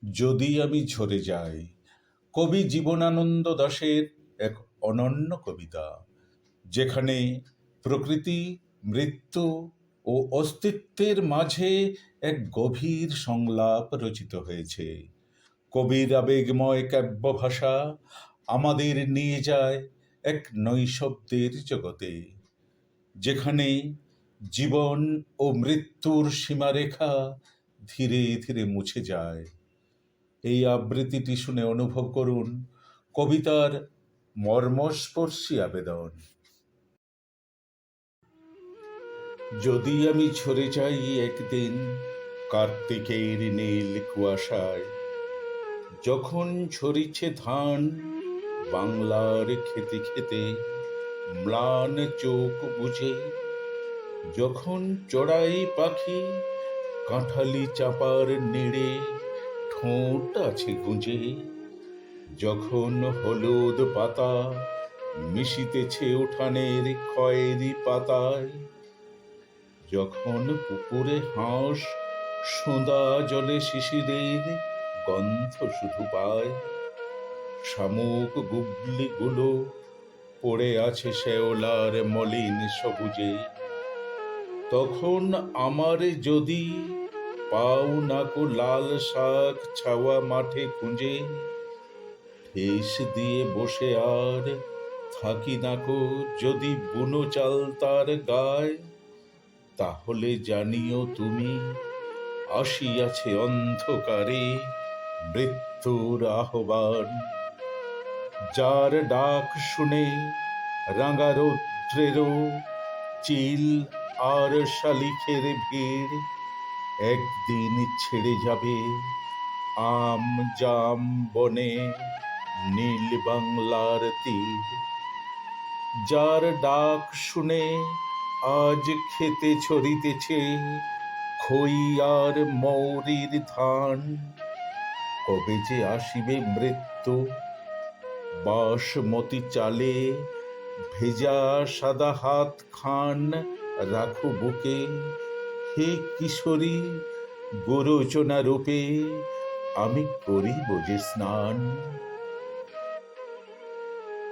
যদি আমি ঝরে যাই, কবি জীবনানন্দ দাশের এক অনন্য কবিতা, যেখানে প্রকৃতি, মৃত্যু ও অস্তিত্বের মাঝে এক গভীর সংলাপ রচিত হয়েছে। কবির আবেগময় কাব্য ভাষা আমাদের নিয়ে যায় এক নৈশব্দের জগতে, যেখানে জীবন ও মৃত্যুর সীমারেখা ধীরে ধীরে মুছে যায়। এই আবৃত্তিটি শুনে অনুভব করুন কবিতার মর্মস্পর্শী আবেদন। যদি আমি ঝরে যাই একদিন কার্তিকের নীল কুয়াশায়, যখন ঝরিছে ধান বাংলার খেতে খেতে ম্লান চোখ বুঝে, যখন চড়াই পাখি কাঁঠালি চাপার নেড়ে ঠোঁট আছে গুঁজে, যখন হলুদ পাতা মিশিতেছে উঠানের খয়েরি পাতায়, যখন পুকুরে হাঁস সোঁদা জলে শিশিরের গন্ধ শুধু পায়, শামুক গুবলিগুলো পড়ে আছে শেওলার মলিন সবুজে, তখন আমার যদি পাও নাকো লাল শাক ছাওয়া মাঠে খুঁজে, ঠেস দিয়ে বসে আর থাকি নাকো যদি বুনো চাল তার গায়, তাহলে জানিও তুমি আসিয়াছে অন্ধকারে মৃত্যুর আহ্বান। যার ডাক শুনে রাঙা রৌদ্রেরও চিল আর শালিখের ভিড় একদিন ছেড়ে যাবে আম জাম বনে নীল বাংলার তীর। যার ডাক শুনে আজ খেতে ছড়িতেছে খই আর মৌরির ধান, কবে যে আসিবে মৃত্যু বাসমতি চালে ভেজা সাদা হাত খান রাখো বুকে, হে কিশোরী গোরোচনা রূপে আমি করিব যে স্নান।